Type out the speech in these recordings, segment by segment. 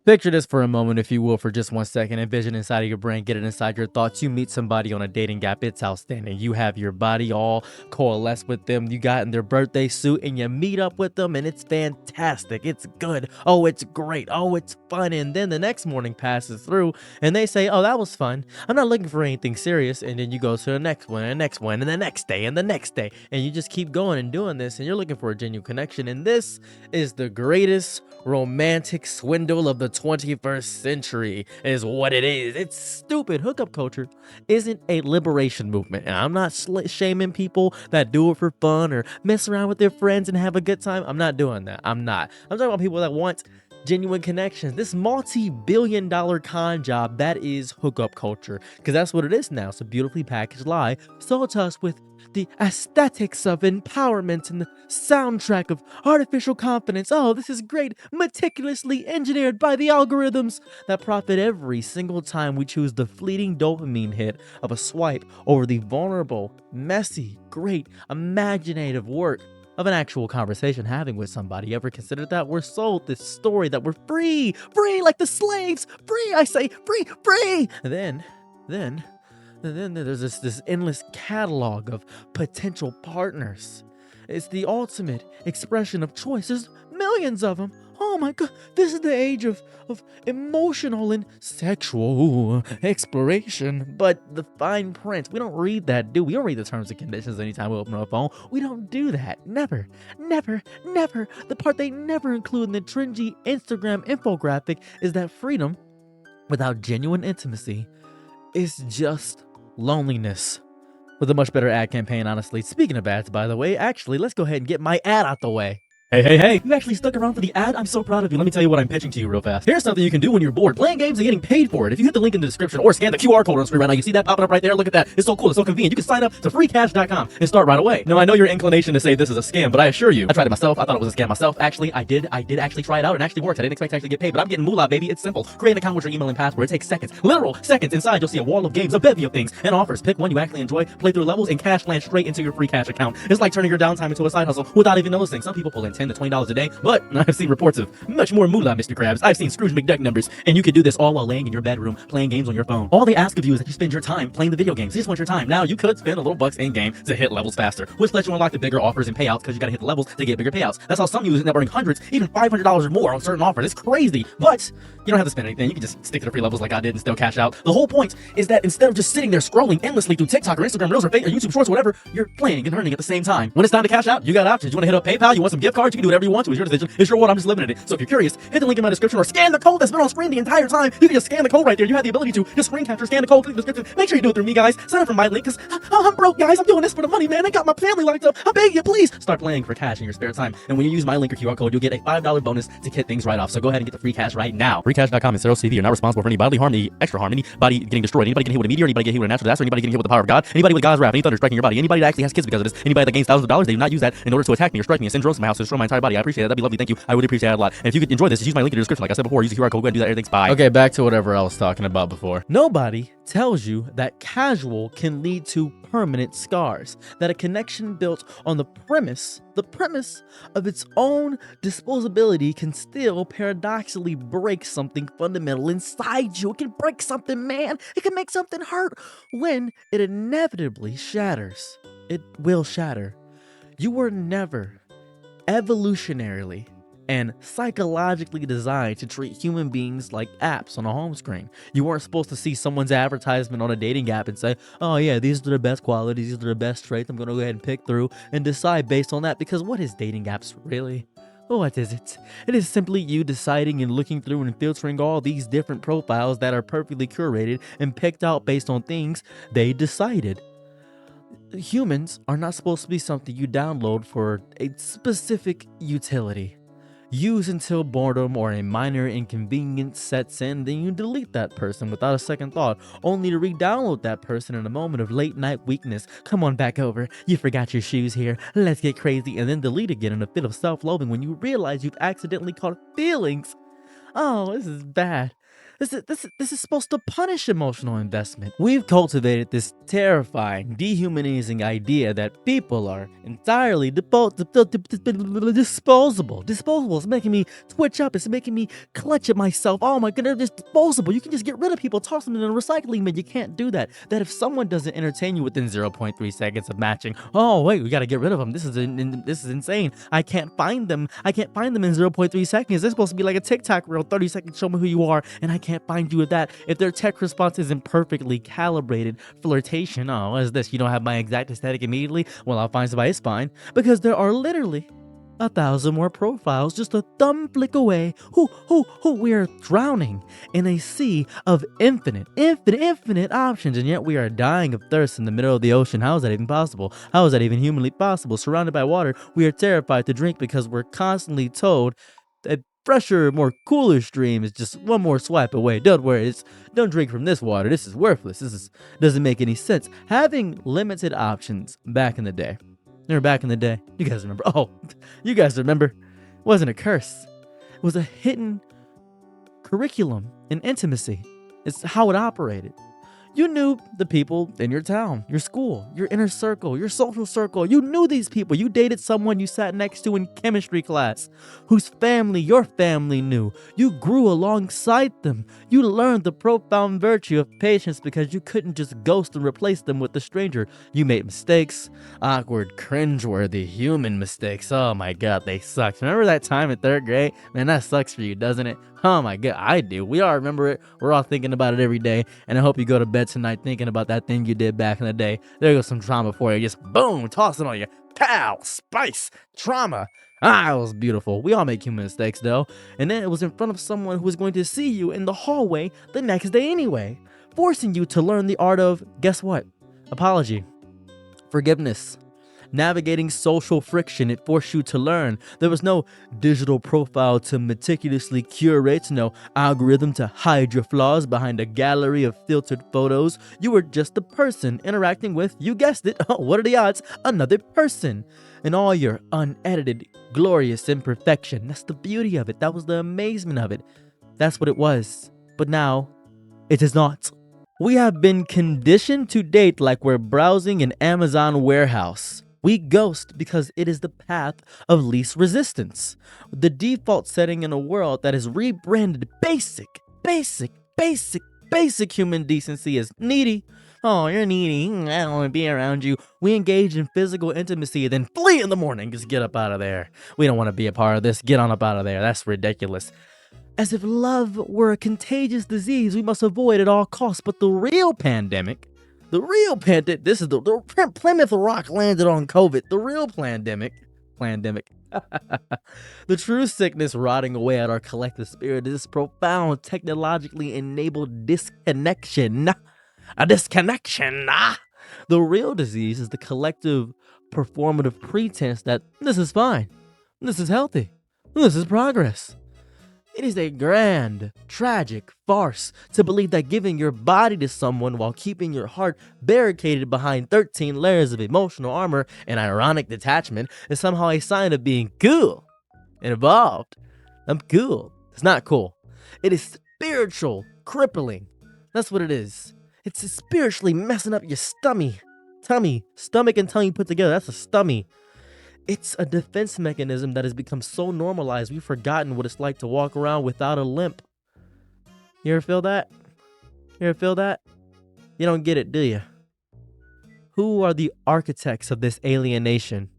Picture this for a moment, if you will, for just 1 second. Envision inside of your brain, get it inside your thoughts. You meet somebody on a dating app. It's outstanding. You have your body all coalesced with them. You got in their birthday suit and you meet up with them, and it's fantastic. It's good. Oh, it's great. Oh, it's fun. And then the next morning passes through and they say, oh, that was fun. I'm not looking for anything serious. And then you go to the next one, and the next one, and the next day, and the next day. And you just keep going and doing this, and you're looking for a genuine connection. And this is the greatest romantic swindle of the 21st century is what it is. It's stupid. Hookup culture isn't a liberation movement, and I'm not shaming people that do it for fun or mess around with their friends and have a good time. I'm not doing that. I'm talking about people that want genuine connections. This multi-billion-dollar con job, that is hookup culture, because that's what it is now. It's a beautifully packaged lie sold to us with the aesthetics of empowerment and the soundtrack of artificial confidence. Oh, this is great, meticulously engineered by the algorithms that profit every single time we choose the fleeting dopamine hit of a swipe over the vulnerable, messy, great, imaginative work of an actual conversation having with somebody. Ever considered that? We're sold this story that we're free like the slaves, free, I say, free. And then there's this endless catalog of potential partners. It's the ultimate expression of choice. There's millions of them. Oh my God, this is the age of emotional and sexual exploration. But the fine print, we don't read that, do we? We don't read the terms and conditions anytime we open our phone. We don't do that. Never. The part they never include in the trendy Instagram infographic is that freedom without genuine intimacy is just loneliness. With a much better ad campaign, honestly. Speaking of ads, by the way, actually, let's go ahead and get my ad out the way. Hey, you actually stuck around for the ad? I'm so proud of you. Let me tell you what I'm pitching to you real fast. Here's something you can do when you're bored. Playing games and getting paid for it. If you hit the link in the description or scan the QR code on the screen right now, you see that popping up right there? Look at that. It's so cool. It's so convenient. You can sign up to freecash.com and start right away. Now, I know your inclination to say this is a scam, but I assure you, I tried it myself. I thought it was a scam myself. Actually, I did actually try it out and actually worked. I didn't expect to actually get paid, but I'm getting moolah, baby. It's simple. Create an account with your email and password. It takes seconds. Literal seconds. Inside, you'll see a wall of games, a bevy of things, and offers. Pick one you actually enjoy, play through levels, and cash land straight into your free cash account. It's like turning your downtime into a side hustle without even noticing. Some people pull in $10 to $20 a day, but I've seen reports of much more moolah, Mr. Krabs. I've seen Scrooge McDuck numbers, and you can do this all while laying in your bedroom playing games on your phone. All they ask of you is that you spend your time playing the video games. They just want your time. Now, you could spend a little bucks in-game to hit levels faster, which lets you unlock the bigger offers and payouts because you gotta hit the levels to get bigger payouts. That's how some users end up earning hundreds, even $500 or more on certain offers. It's crazy, but you don't have to spend anything. You can just stick to the free levels like I did and still cash out. The whole point is that instead of just sitting there scrolling endlessly through TikTok or Instagram Reels or YouTube Shorts or whatever, you're playing and earning at the same time. When it's time to cash out, you got options. You want to hit up PayPal, you want some gift cards, you can do whatever you want to. It's your decision. It's your world. I'm just living in it. So if you're curious, hit the link in my description or scan the code that's been on screen the entire time. You can just scan the code right there. You have the ability to just screen capture, scan the code, click the description. Make sure you do it through me, guys. Sign up for my link because I'm broke, guys. I'm doing this for the money, man. I got my family locked up. I beg you, please start playing for cash in your spare time. And when you use my link or QR code, you'll get a $5 bonus to get things right off. So go ahead and get the free cash right now. Freecash.com and 0CV. You're not responsible for any bodily harm, any extra harm, anybody getting destroyed, anybody getting hit with a meteor, anybody getting hit with a natural disaster, anybody getting hit with the power of God, anybody with God's wrath, any thunder striking your body, anybody that actually has kids because of this, anybody that gains thousands of dollars, they do not use that in order to attack me or strike me and send drones to my house to destroy my entire body. I appreciate it. That'd be lovely. Thank you. I would appreciate it a lot. And if you could enjoy this, just use my link in the description. Like I said before, use the QR code. Go ahead and do that. Everything's bye. Okay, back to whatever I was talking about before. Nobody tells you that casual can lead to permanent scars, that a connection built on the premise of its own disposability can still paradoxically break something fundamental inside you. It can break something, man. It can make something hurt when it inevitably shatters. It will shatter. You were never evolutionarily and psychologically designed to treat human beings like apps on a home screen. You weren't supposed to see someone's advertisement on a dating app and say, oh yeah, these are the best qualities, these are the best traits, I'm gonna go ahead and pick through and decide based on that, because what is dating apps really? What is it? It is simply you deciding and looking through and filtering all these different profiles that are perfectly curated and picked out based on things they decided. Humans are not supposed to be something you download for a specific utility. Use until boredom or a minor inconvenience sets in, then you delete that person without a second thought, only to re-download that person in a moment of late night weakness. Come on back over, you forgot your shoes here, let's get crazy, and then delete again in a fit of self-loathing when you realize you've accidentally caught feelings. Oh, this is bad. This is supposed to punish emotional investment. We've cultivated this terrifying, dehumanizing idea that people are entirely disposable. Disposable. It's making me twitch up. It's making me clutch at myself. Oh my goodness, they're disposable. You can just get rid of people, toss them in a recycling bin. You can't do that. That if someone doesn't entertain you within 0.3 seconds of matching, oh wait, we gotta get rid of them. This is insane. I can't find them. I can't find them in 0.3 seconds. They're supposed to be like a TikTok reel, 30 seconds, show me who you are, and I can't find you with that. If their tech response isn't perfectly calibrated, flirtation, oh, what is this? You don't have my exact aesthetic immediately? Well, I'll find somebody, it's fine. Because there are literally 1,000 more profiles just a thumb flick away. We are drowning in a sea of infinite options, and yet we are dying of thirst in the middle of the ocean. How is that even possible? How is that even humanly possible? Surrounded by water, we are terrified to drink because we're constantly told that fresher, more cooler stream is just one more swipe away. Don't worry, don't drink from this water. This is worthless. Doesn't make any sense. Having limited options back in the day. Remember back in the day? You guys remember? Oh, you guys remember? It wasn't a curse. It was a hidden curriculum in intimacy. It's how it operated. You knew the people in your town, your school, your inner circle, your social circle. You knew these people. You dated someone you sat next to in chemistry class, whose family your family knew. You grew alongside them. You learned the profound virtue of patience because you couldn't just ghost and replace them with a stranger. You made mistakes, awkward, cringeworthy, human mistakes. Oh my God, they sucked. Remember that time in 3rd grade? Man, that sucks for you, doesn't it? Oh my God, I do. We all remember it. We're all thinking about it every day. And I hope you go to bed tonight thinking about that thing you did back in the day. There goes some trauma for you. Just boom, toss it on you. Pow, spice, trauma. Ah, it was beautiful. We all make human mistakes though. And then it was in front of someone who was going to see you in the hallway the next day anyway, forcing you to learn the art of, guess what? Apology, forgiveness. Navigating social friction, it forced you to learn. There was no digital profile to meticulously curate, no algorithm to hide your flaws behind a gallery of filtered photos. You were just a person interacting with, you guessed it, oh, what are the odds? Another person. And all your unedited, glorious imperfection. That's the beauty of it. That was the amazement of it. That's what it was. But now, it is not. We have been conditioned to date like we're browsing an Amazon warehouse. We ghost because it is the path of least resistance. The default setting in a world that is rebranded basic human decency as needy. Oh, you're needy. I don't want to be around you. We engage in physical intimacy, then flee in the morning. Just get up out of there. We don't want to be a part of this. Get on up out of there. That's ridiculous. As if love were a contagious disease we must avoid at all costs. But the real pandemic, this is the Plymouth Rock landed on COVID. The real pandemic. The true sickness rotting away at our collective spirit is this profound, technologically enabled disconnection. A disconnection. The real disease is the collective performative pretense that this is fine, this is healthy, this is progress. It is a grand, tragic farce to believe that giving your body to someone while keeping your heart barricaded behind 13 layers of emotional armor and ironic detachment is somehow a sign of being cool and evolved. I'm cool. It's not cool. It is spiritual crippling. That's what it is. It's spiritually messing up your stomach and tummy put together. That's a stomach. It's a defense mechanism that has become so normalized we've forgotten what it's like to walk around without a limp. You ever feel that? You don't get it, do you? Who are the architects of this alienation?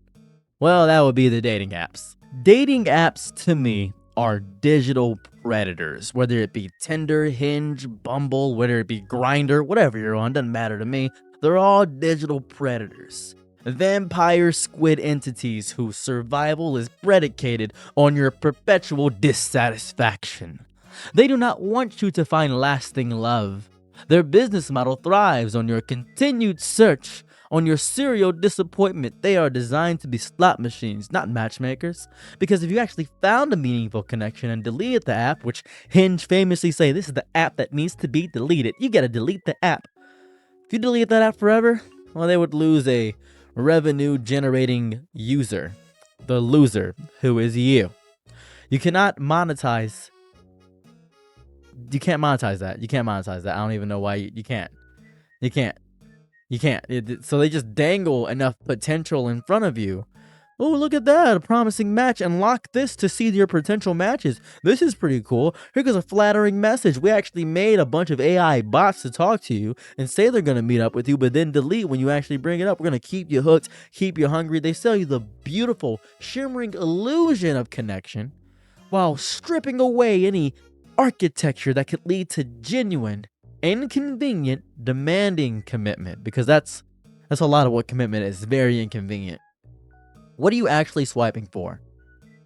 Well, that would be the dating apps. Dating apps, to me, are digital predators. Whether it be Tinder, Hinge, Bumble, whether it be Grindr, whatever you're on, doesn't matter to me. They're all digital predators. Vampire squid entities whose survival is predicated on your perpetual dissatisfaction. They do not want you to find lasting love. Their business model thrives on your continued search, on your serial disappointment. They are designed to be slot machines, not matchmakers. Because if you actually found a meaningful connection and deleted the app, which Hinge famously say this is the app that needs to be deleted, you gotta delete the app. If you delete that app forever, well, they would lose a revenue generating user, the loser, who is you. You cannot monetize you can't monetize that. You can't monetize that. I don't even know why you can't. You can't. You can't. So they just dangle enough potential in front of you. Oh, look at that, a promising match. Unlock this to see your potential matches. This is pretty cool. Here goes a flattering message. We actually made a bunch of AI bots to talk to you and say they're going to meet up with you, but then delete when you actually bring it up. We're going to keep you hooked, keep you hungry. They sell you the beautiful, shimmering illusion of connection while stripping away any architecture that could lead to genuine, inconvenient, demanding commitment, because that's a lot of what commitment is. Very inconvenient. What are you actually swiping for?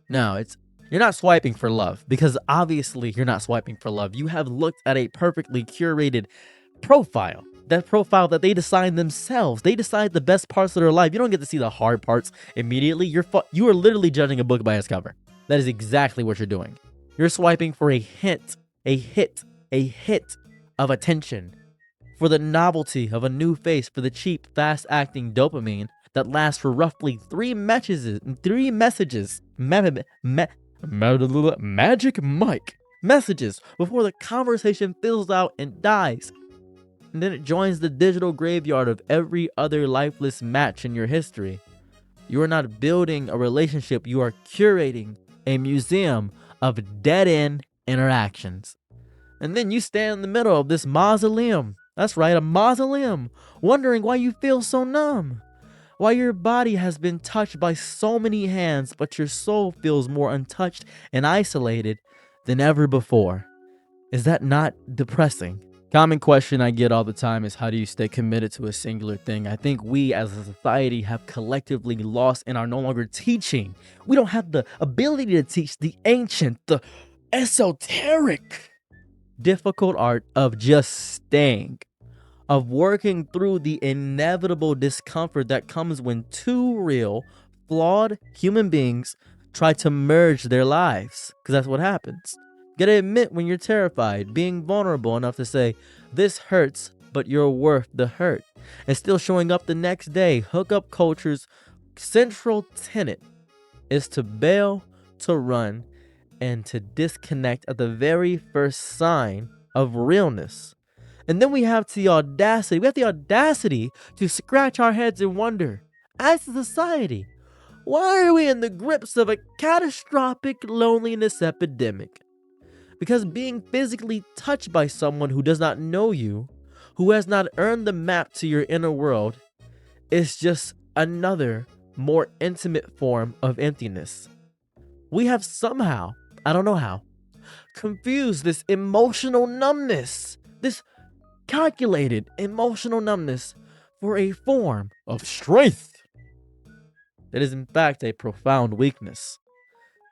No, you're not swiping for love, because obviously you're not swiping for love. You have looked at a perfectly curated profile. That profile that they decide themselves. They decide the best parts of their life. You don't get to see the hard parts immediately. You are literally judging a book by its cover. That is exactly what you're doing. You're swiping for a hit of attention, for the novelty of a new face, for the cheap, fast-acting dopamine that lasts for roughly three messages, magic Mike messages before the conversation fills out and dies. And then it joins the digital graveyard of every other lifeless match in your history. You are not building a relationship, you are curating a museum of dead-end interactions. And then you stand in the middle of this mausoleum. That's right, a mausoleum, wondering why you feel so numb. Why your body has been touched by so many hands, but your soul feels more untouched and isolated than ever before. Is that not depressing? Common question I get all the time is, how do you stay committed to a singular thing? I think we as a society have collectively lost and are no longer teaching. We don't have the ability to teach the ancient, the esoteric, difficult art of just staying, of working through the inevitable discomfort that comes when two real, flawed human beings try to merge their lives. Because that's what happens. You gotta admit when you're terrified, being vulnerable enough to say, this hurts, but you're worth the hurt. And still showing up the next day. Hookup culture's central tenet is to bail, to run, and to disconnect at the very first sign of realness. And then we have the audacity to scratch our heads and wonder, as a society, why are we in the grips of a catastrophic loneliness epidemic? Because being physically touched by someone who does not know you, who has not earned the map to your inner world, is just another, more intimate form of emptiness. We have somehow, I don't know how, confused this emotional numbness, this calculated emotional numbness, for a form of strength that is in fact a profound weakness.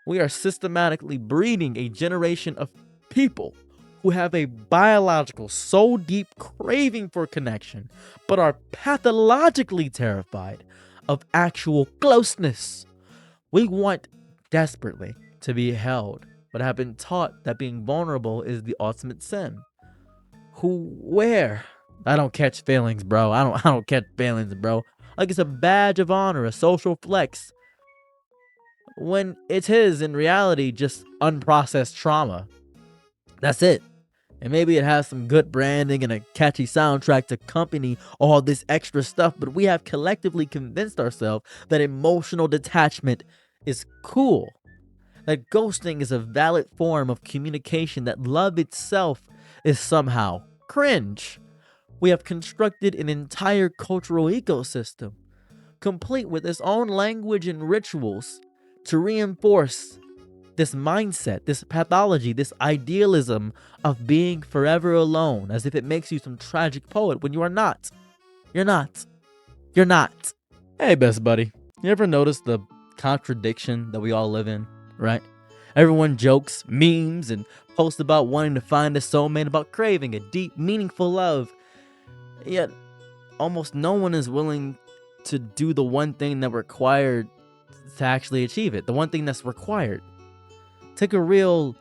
We are systematically breeding a generation of people who have a biological, soul deep craving for connection, but are pathologically terrified of actual closeness. We want desperately to be held, but have been taught that being vulnerable is the ultimate sin. Where? I don't catch feelings, bro. I don't catch feelings, bro. Like it's a badge of honor, a social flex, when it is in reality just unprocessed trauma. That's it. And maybe it has some good branding and a catchy soundtrack to accompany all this extra stuff, but we have collectively convinced ourselves that emotional detachment is cool, that ghosting is a valid form of communication, that love itself is somehow cringe. We have constructed an entire cultural ecosystem, complete with its own language and rituals, to reinforce this mindset, this pathology, this idealism of being forever alone, as if it makes you some tragic poet when you are not. You're not. You're not. Hey, best buddy. You ever notice the contradiction that we all live in, right? Everyone jokes, memes, and posts about wanting to find a soulmate, about craving a deep, meaningful love. Yet, almost no one is willing to do the one thing that required to actually achieve it. The one thing that's required. Take a real,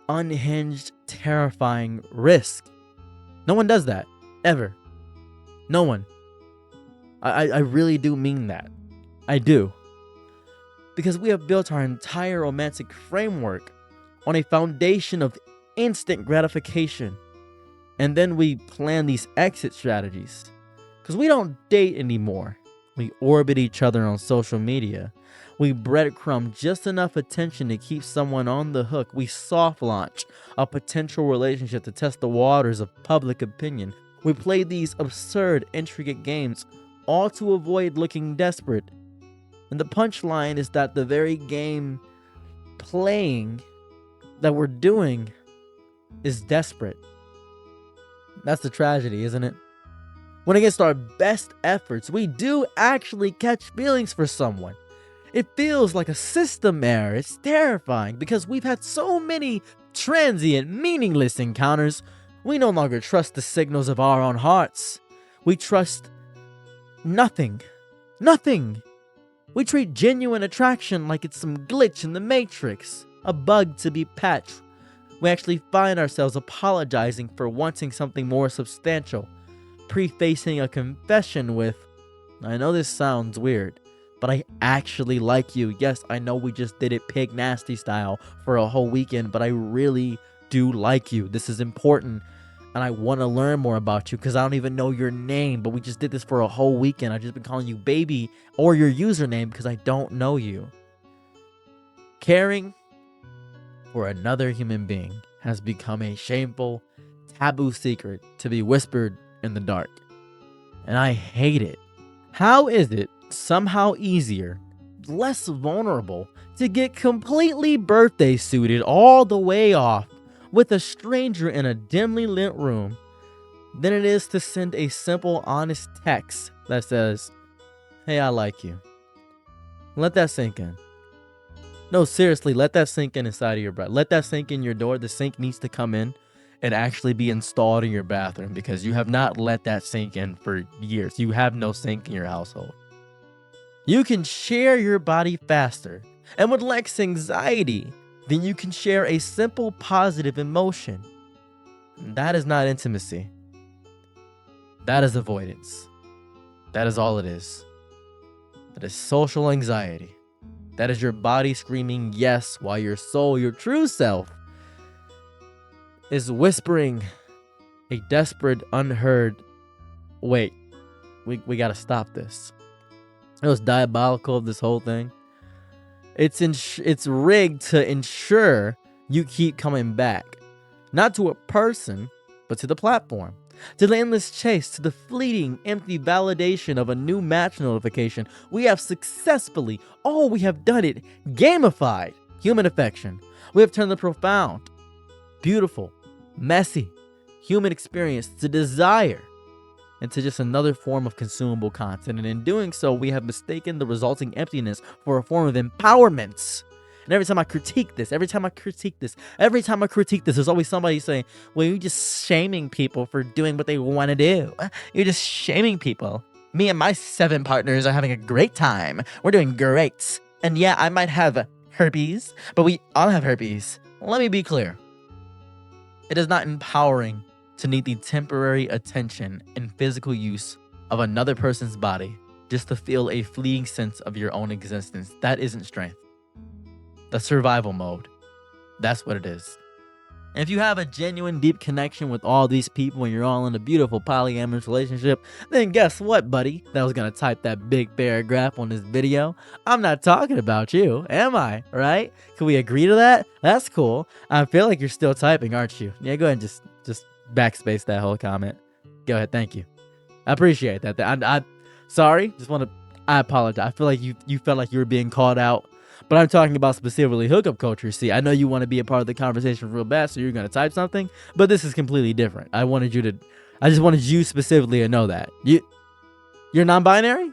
unhinged, terrifying risk. No one does that. Ever. No one. I really do mean that. I do. Because we have built our entire romantic framework on a foundation of instant gratification. And then we plan these exit strategies. Because we don't date anymore. We orbit each other on social media. We breadcrumb just enough attention to keep someone on the hook. We soft launch a potential relationship to test the waters of public opinion. We play these absurd, intricate games, all to avoid looking desperate. And the punchline is that the very game playing that we're doing is desperate. That's the tragedy, isn't it? When against our best efforts, we do actually catch feelings for someone. It feels like a system error. It's terrifying because we've had so many transient, meaningless encounters. We no longer trust the signals of our own hearts. We trust nothing. Nothing. We treat genuine attraction like it's some glitch in the matrix, a bug to be patched. We actually find ourselves apologizing for wanting something more substantial, prefacing a confession with, "I know this sounds weird, but I actually like you. Yes, I know we just did it pig nasty style for a whole weekend, but I really do like you. This is important, and I want to learn more about you because I don't even know your name, but we just did this for a whole weekend. I've just been calling you baby or your username because I don't know you." Caring for another human being has become a shameful, taboo secret to be whispered in the dark. And I hate it. How is it somehow easier, less vulnerable, to get completely birthday suited all the way off with a stranger in a dimly lit room than it is to send a simple, honest text that says, "Hey, I like you"? Let that sink in. No, seriously, let that sink in inside of your breath. Let that sink in your door. The sink needs to come in and actually be installed in your bathroom because you have not let that sink in for years. You have no sink in your household. You can share your body faster and with less anxiety than you can share a simple positive emotion. That is not intimacy. That is avoidance. That is all it is. That is social anxiety. That is your body screaming yes while your soul, your true self, is whispering a desperate, unheard, "Wait, we gotta stop this." It was diabolical of this whole thing. It's rigged to ensure you keep coming back. Not to a person, but to the platform. To the endless chase, to the fleeting, empty validation of a new match notification. We have successfully, we have done it, gamified human affection. We have turned the profound, beautiful, messy human experience to desire into just another form of consumable content. And in doing so, we have mistaken the resulting emptiness for a form of empowerment. And every time I critique this, there's always somebody saying, "Well, you're just shaming people for doing what they want to do. You're just shaming people. Me and my 7 partners are having a great time. We're doing great. And yeah, I might have herpes, but we all have herpes." Let me be clear. It is not empowering to need the temporary attention and physical use of another person's body just to feel a fleeting sense of your own existence. That isn't strength. That's survival mode. That's what it is. And if you have a genuine deep connection with all these people and you're all in a beautiful polyamorous relationship, then guess what, buddy? That was gonna type that big paragraph on this video. I'm not talking about you, am I? Right? Can we agree to that? That's cool. I feel like you're still typing, aren't you? Yeah, go ahead and just backspace that whole comment. Go ahead, thank you. I appreciate that. I sorry, I apologize. I feel like you felt like you were being called out. But I'm talking about specifically hookup culture. See, I know you want to be a part of the conversation real bad, so you're going to type something, but this is completely different. I just wanted you specifically to know that. You're non-binary?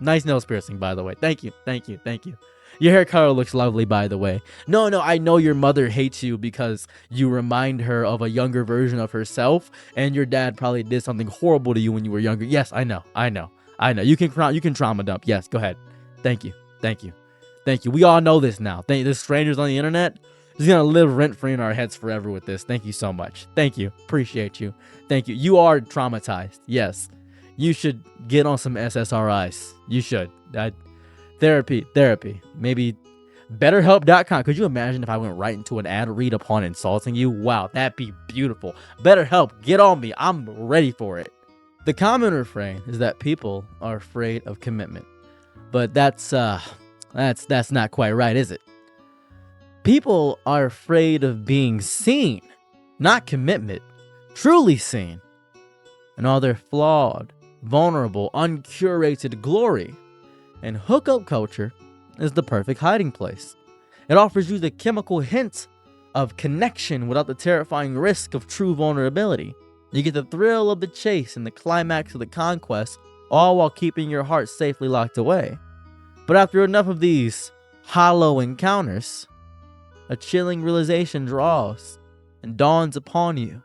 Nice nose piercing, by the way. Thank you. Your hair color looks lovely, by the way. No, I know your mother hates you because you remind her of a younger version of herself, and your dad probably did something horrible to you when you were younger. Yes, I know. You can trauma dump. Yes, go ahead. Thank you. We all know this now. This strangers on the internet is going to live rent-free in our heads forever with this. Thank you so much. Thank you. Appreciate you. Thank you. You are traumatized. Yes. You should get on some SSRIs. You should. Therapy. Maybe BetterHelp.com. Could you imagine if I went right into an ad read upon insulting you? Wow, that'd be beautiful. BetterHelp, get on me. I'm ready for it. The common refrain is that people are afraid of commitment. But that's not quite right, is it? People are afraid of being seen, not commitment, truly seen, in all their flawed, vulnerable, uncurated glory. And hookup culture is the perfect hiding place. It offers you the chemical hint of connection without the terrifying risk of true vulnerability. You get the thrill of the chase and the climax of the conquest, all while keeping your heart safely locked away. But after enough of these hollow encounters, a chilling realization draws and dawns upon you.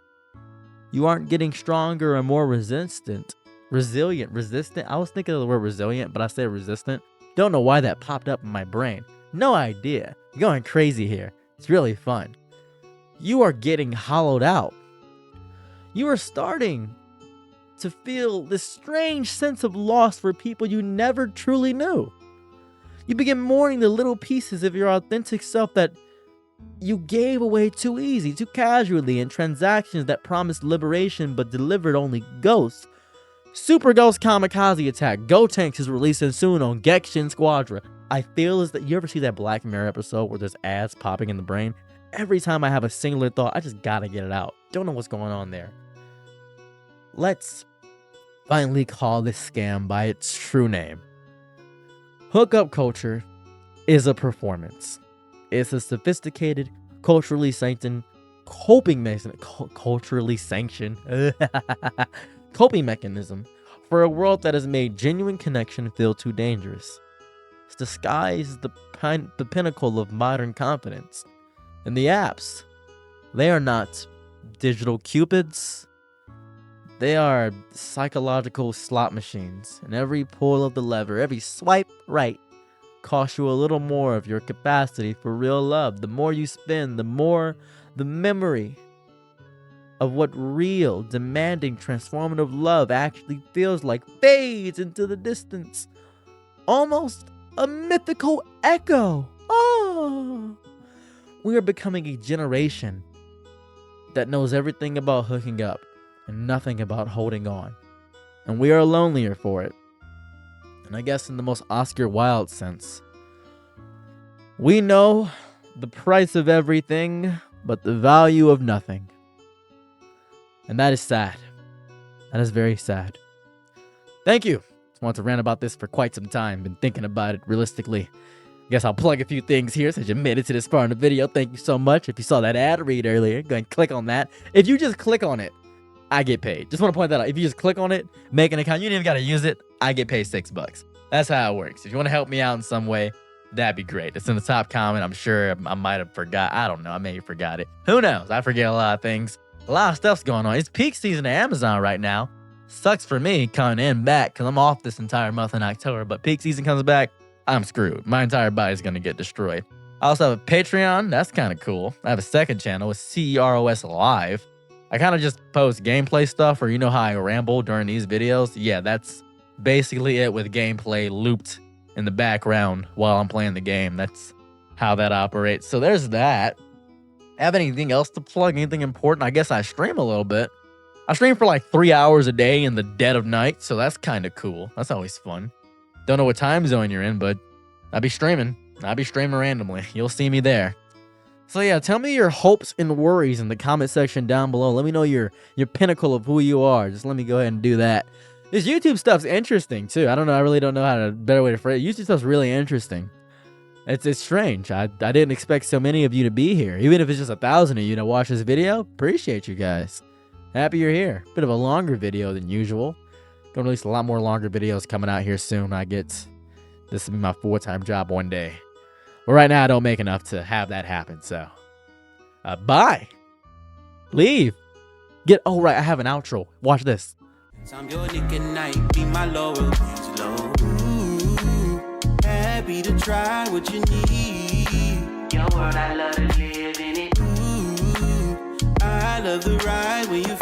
You aren't getting stronger or more resilient. I was thinking of the word resilient, but I said resistant. Don't know why that popped up in my brain. No idea. You're going crazy here. It's really fun. You are getting hollowed out. You are starting to feel this strange sense of loss for people you never truly knew. You begin mourning the little pieces of your authentic self that you gave away too easy, too casually in transactions that promised liberation but delivered only ghosts. Super Ghost Kamikaze Attack. Go Tanks is releasing soon on Genshin Squadra. I feel as that you ever see that Black Mirror episode where there's ads popping in the brain? Every time I have a singular thought, I just gotta get it out. Don't know what's going on there. Let's finally call this scam by its true name. Hookup culture is a performance. It's a sophisticated, culturally sanctioned coping mechanism for a world that has made genuine connection feel too dangerous. It's disguised the pinnacle of modern confidence. And the apps, they are not digital cupids. They are psychological slot machines. And every pull of the lever, every swipe right, costs you a little more of your capacity for real love. The more you spend, the more the memory of what real, demanding, transformative love actually feels like fades into the distance. Almost a mythical echo. Oh! We are becoming a generation that knows everything about hooking up and nothing about holding on. And we are lonelier for it. And I guess in the most Oscar Wilde sense, we know the price of everything, but the value of nothing. And that is sad. That is very sad. Thank you. Just wanted to rant about this for quite some time. Been thinking about it realistically. Guess I'll plug a few things here since you made it to this part of the video. Thank you so much. If you saw that ad read earlier, go ahead and click on that. If you just click on it, I get paid. Just want to point that out. If you just click on it, make an account, you didn't even got to use it, I get paid $6. That's how it works. If you want to help me out in some way, that'd be great. It's in the top comment. I'm sure I might have forgot. I don't know. I may have forgot it. Who knows? I forget a lot of things. A lot of stuff's going on. It's peak season at Amazon right now. Sucks for me coming in back because I'm off this entire month in October. But peak season comes back, I'm screwed. My entire body's going to get destroyed. I also have a Patreon. That's kind of cool. I have a second channel with CEROS Live. I kind of just post gameplay stuff, or you know how I ramble during these videos? Yeah, that's basically it, with gameplay looped in the background while I'm playing the game. That's how that operates. So there's that. Have anything else to plug? Anything important? I guess I stream a little bit. I stream for like 3 hours a day in the dead of night, so that's kind of cool. That's always fun. Don't know what time zone you're in, but I'll be streaming. I'll be streaming randomly. You'll see me there. So yeah, tell me your hopes and worries in the comment section down below. Let me know your pinnacle of who you are. Just let me go ahead and do that. This YouTube stuff's interesting too. I don't know. I really don't know how to better way to phrase it. YouTube stuff's really interesting. It's strange. I didn't expect so many of you to be here. Even if it's just 1,000 of you to watch this video, appreciate you guys. Happy you're here. Bit of a longer video than usual. Gonna release a lot more longer videos coming out here soon. This will be my full-time job one day. But right now I don't make enough to have that happen. So, bye. Leave. Oh right, I have an outro. Watch this. I'm your nigga night, be my Laurel Angelo. Happy to try what you need. Your world, I love to live in it. I love the ride when you